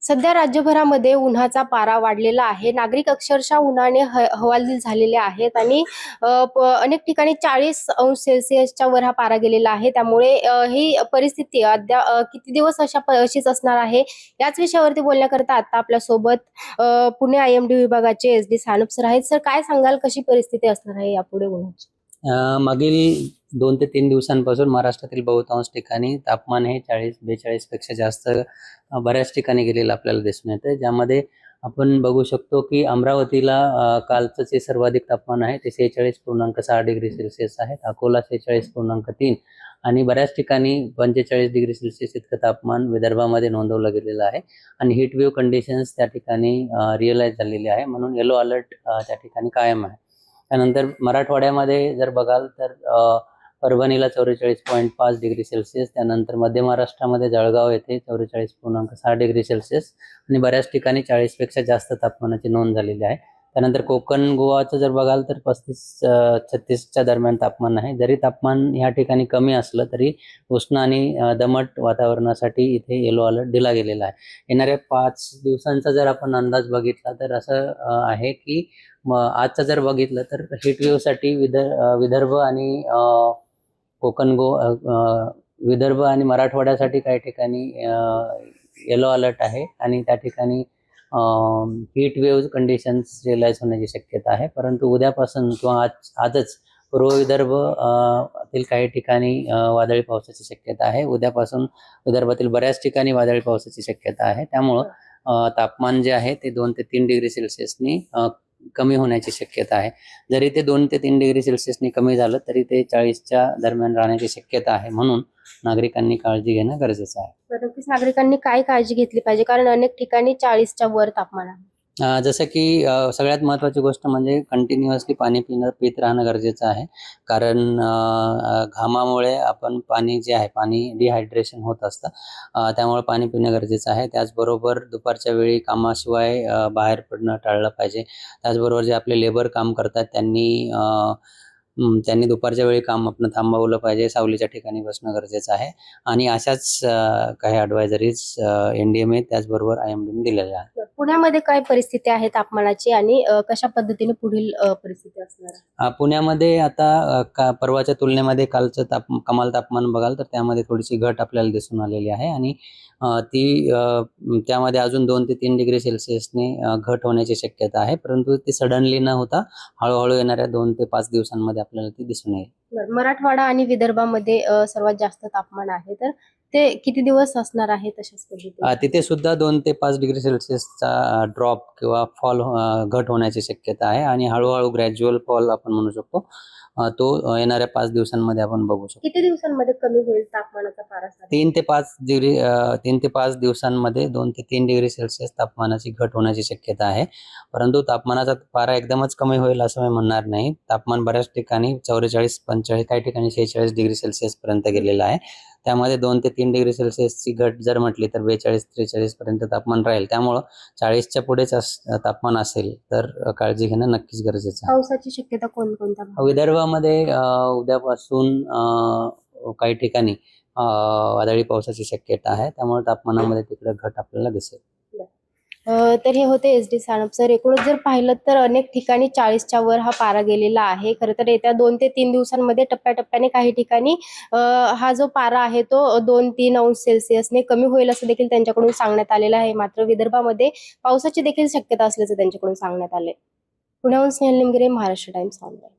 सध्या राज्यभरामध्ये उन्हाचा पारा वाढलेला आहे. नागरिक अक्षरशः उन्हाने हवालदिल झालेले आहेत आणि अनेक ठिकाणी 40 अंश सेल्सिअसच्या वर हा पारा गेलेला आहे. त्यामुळे ही परिस्थिती किती दिवस अशीच असणार आहे, याच विषयावरती बोलण्याकरता आता आपल्या सोबत पुणे IMD विभागाचे SD सानप सर आहेत. सर, काय सांगाल, कशी परिस्थिती असणार आहे यापुढे उन्हाची? मागील 2 ते 3 दिवसांपासून महाराष्ट्रातील बहुतांश ठिकाणी तापमान हे 40-42 पेक्षा जास्त बऱ्याच ठिकाणी गेलेलं आपल्याला दिसून येतं, ज्यामध्ये आपण बघू शकतो की अमरावतीला कालचं जे सर्वाधिक तापमान आहे ते 46.6 डिग्री सेल्सिअस आहे. अकोला 46.3 आणि बऱ्याच ठिकाणी 45 डिग्री सेल्सिअस इतकं तापमान विदर्भामध्ये नोंदवलं गेलेलं आहे. आणि हीट वेव्ह कंडिशन्स त्या ठिकाणी रिअलाइज झालेली आहे, म्हणून येलो अलर्ट त्या ठिकाणी कायम आहे. त्यानंतर मराठवाड्यामध्ये जर बघाल तर परभणीला 44.5 डिग्री सेल्सिअस, त्यानंतर मध्य महाराष्ट्रामध्ये जळगाव येथे 44.6 डिग्री सेल्सिअस आणि बऱ्याच ठिकाणी 40 पेक्षा जास्त तापमानाची नोंद झालेली आहे. त्यानंतर कोकण गोवाचं जर बघाल तर 35-36च्या दरम्यान तापमान आहे. जरी तापमान या ठिकाणी कमी असलं तरी उष्ण आणि दमट वातावरणासाठी इथे येलो अलर्ट दिला गेलेला आहे. येणाऱ्या 5 दिवसांचा जर आपण अंदाज बघितला तर असं आहे की आजचं जर बघितलं तर हीट वेव्हसाठी विदर्भ आणि विदर्भ आणि मराठवाड्यासाठी काही ठिकाणी येलो अलर्ट आहे आणि त्या ठिकाणी हीट वेव्ह कंडिशन्स रिअलाइज होण्याची शक्यता आहे. परंतु उद्यापासून किंवा आजच पूर्व विदर्भ तील काही ठिकाणी वादळी पावसाची शक्यता आहे. उद्यापासून विदर्भातील बऱ्याच ठिकाणी वादळी पावसाची शक्यता आहे. त्यामुळं तापमान जे आहे ते 2 ते 3 डिग्री सेल्सिअसनी कमी होण्याची शक्यता आहे. जरी ते 2 ते 3 डिग्री सेल्सिअसनी कमी झालं तरी ते 40च्या दरम्यान राहण्याची शक्यता आहे. म्हणून नागरिकांनी काळजी घेणं गरजेचं आहे. नक्कीच नागरिकांनी काय काळजी घेतली पाहिजे, कारण अनेक ठिकाणी 40च्या वर तापमान आहे. जसं की सगळ्यात महत्त्वाची गोष्ट म्हणजे कंटिन्युअसली पाणी पीत राहणं गरजेचं आहे. कारण घामामुळे आपण पाणी जे आहे, पाणी डिहायड्रेशन होत असतं, त्यामुळे पाणी पिणं गरजेचं आहे. त्याचबरोबर दुपारच्या वेळी कामाशिवाय बाहेर पडणं टाळलं पाहिजे. त्याचबरोबर जे आपले लेबर काम करतात त्यांनी दुपारच्या वेळी काम आपण थांबवलं पाहिजे. सावलीच्या ठिकाणी बसणं गरजेचं आहे. आणि अशाच काही ॲडवायझरीज NDMA त्याचबरोबर IMD दिलेल्या आहेत. पुण्यामध्ये काय परिस्थिती आहे तापमानाची आणि कशा पद्धतीने पुढील परिस्थिती असणार आहे? पुण्यामध्ये आता परवाच्या तुलनेमध्ये कालचं कमाल तापमान बघाल तर त्यामध्ये थोडीशी घट आपल्याला दिसून आलेली आहे आणि त्यामध्ये अजून 2 ते 3 डिग्री सेल्सिअसने घट होण्याची शक्यता आहे. परंतु ती सडनली न होता हळूहळू येणाऱ्या 2 ते 5 दिवसांमध्ये आपल्याला ती दिसून येईल. मराठवाडा आणि विदर्भामध्ये सर्वात जास्त तापमान आहे, तर ते किती दिवस असणार आहे तशाच पद्धतीने? तिथे सुद्धा 2 ते 5 डिग्री सेल्सिअसचा ड्रॉप किंवा फॉल घट होण्याची शक्यता आहे आणि हळूहळू ग्रॅज्युअल फॉल आपण म्हणू शकतो. तो येणाऱ्या 5 दिवसांमध्ये आपण बघू शकतो. किती दिवसांमध्ये कमी होईल तापमानाचा पारा? 3 ते 5 दिवसांमध्ये 2 ते 3 डिग्री सेल्सिअस तापमानाची घट होण्याची शक्यता आहे. परंतु तापमानाचा पारा एकदमच कमी होईल असं मी म्हणणार नाही. तापमान बऱ्याच ठिकाणी 44-45, काही ठिकाणी 46 डिग्री सेल्सिअस पर्यंत गेलेलं आहे. त्यामध्ये 2 ते 3 डिग्री सेल्सिअसची घट जर म्हटली तर 42-43 पर्यंत तापमान राहील. त्यामुळं 40च्या पुढेच तापमान असेल तर काळजी घेणं नक्कीच गरजेचं आहे. पावसाची शक्यता कोणकोणत्या? विदर्भामध्ये उद्यापासून काही ठिकाणी वादळी पावसाची शक्यता आहे. त्यामुळे तापमानामध्ये तिकडे घट आपल्याला दिसेल. तर हे होते SD सानप सर. एकूणच जर पाहिलं तर अनेक ठिकाणी 40च्या वर हा पारा गेलेला आहे. खरं तर येत्या 2 ते 3 दिवसांमध्ये टप्प्याटप्प्याने काही ठिकाणी हा जो पारा आहे तो 2-3 अंश सेल्सिअसने कमी होईल असं देखील त्यांच्याकडून सांगण्यात आलेलं आहे. मात्र विदर्भामध्ये पावसाची देखील शक्यता असल्याचं त्यांच्याकडून सांगण्यात आले. पुण्याहून स्नेहल निमगिरे, महाराष्ट्र टाइम्स ऑनलाईन.